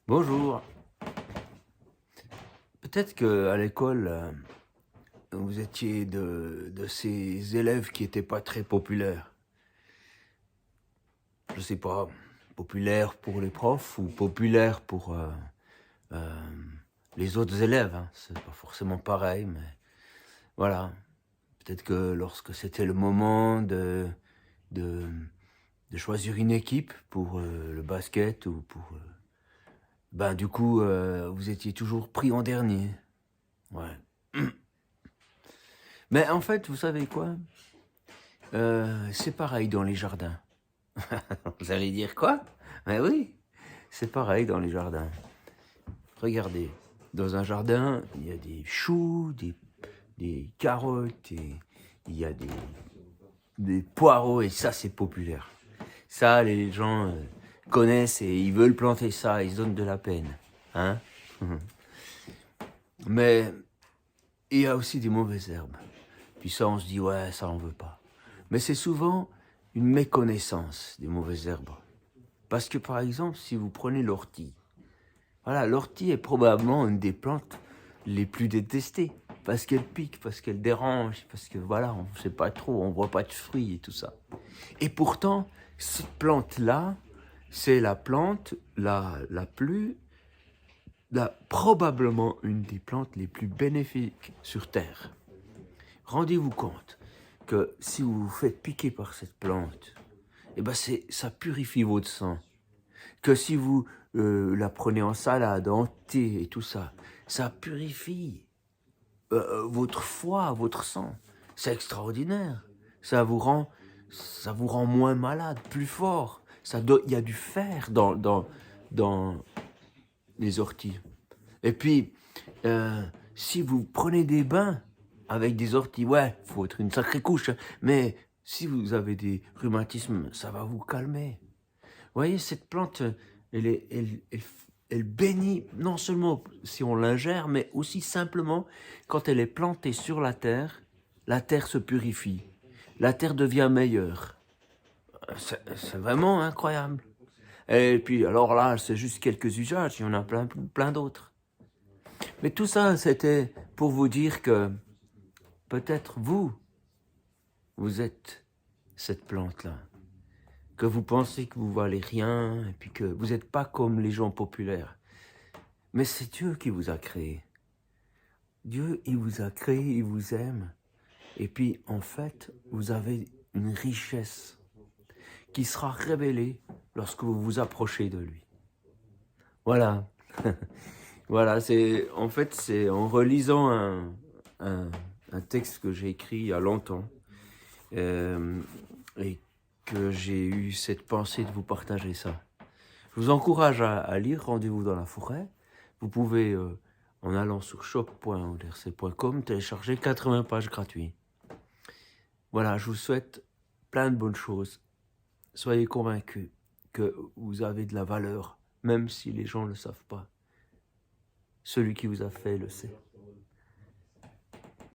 Bonjour. Peut-être qu'à l'école, vous étiez de ces élèves qui étaient pas très populaires. Je sais pas, populaires pour les profs ou populaires pour les autres élèves, hein. C'est pas forcément pareil, mais voilà. Peut-être que lorsque c'était le moment de, de choisir une équipe pour le basket ou pour... ben du coup, vous étiez toujours pris en dernier. Ouais. Mais en fait, vous savez quoi? C'est pareil dans les jardins. Vous allez dire quoi? Mais oui, c'est pareil dans les jardins. Regardez, dans un jardin, il y a des choux, des carottes, et il y a des poireaux, et ça, c'est populaire. Ça, les gens connaissent et ils veulent planter ça, ils se donnent de la peine. Hein? Mais il y a aussi des mauvaises herbes. Puis ça, on se dit, ouais, ça, on veut pas. Mais c'est souvent une méconnaissance des mauvaises herbes. Parce que par exemple, si vous prenez l'ortie, voilà, l'ortie est probablement une des plantes les plus détestées. Parce qu'elle pique, parce qu'elle dérange, parce que voilà, on ne sait pas trop, on voit pas de fruits et tout ça. Et pourtant, cette plante-là, c'est la plante probablement une des plantes les plus bénéfiques sur Terre. Rendez-vous compte que si vous vous faites piquer par cette plante, eh ben ça purifie votre sang. Que si vous la prenez en salade, en thé et tout ça, ça purifie votre foie, votre sang. C'est extraordinaire. Ça vous rend moins malade, plus fort. Il y a du fer dans les orties. Et puis, si vous prenez des bains avec des orties, ouais, faut être une sacrée couche, hein, mais si vous avez des rhumatismes, ça va vous calmer. Vous voyez, cette plante, elle bénit non seulement si on l'ingère, mais aussi simplement quand elle est plantée sur la terre se purifie. La terre devient meilleure. C'est vraiment incroyable. Et puis, alors là, c'est juste quelques usages, il y en a plein d'autres. Mais tout ça, c'était pour vous dire que peut-être vous êtes cette plante-là. Que vous pensez que vous valez rien, et puis que vous n'êtes pas comme les gens populaires. Mais c'est Dieu qui vous a créé. Dieu, il vous a créé, il vous aime. Et puis, en fait, vous avez une richesse qui sera révélée lorsque vous vous approchez de lui. Voilà. Voilà, en fait, c'est en relisant un, un texte que j'ai écrit il y a longtemps, euh, et que j'ai eu cette pensée de vous partager ça. Je vous encourage à lire Rendez-vous dans la forêt. Vous pouvez, en allant sur shop.oderc.com, télécharger 80 pages gratuites. Voilà, je vous souhaite plein de bonnes choses. Soyez convaincus que vous avez de la valeur, même si les gens ne le savent pas. Celui qui vous a fait le sait.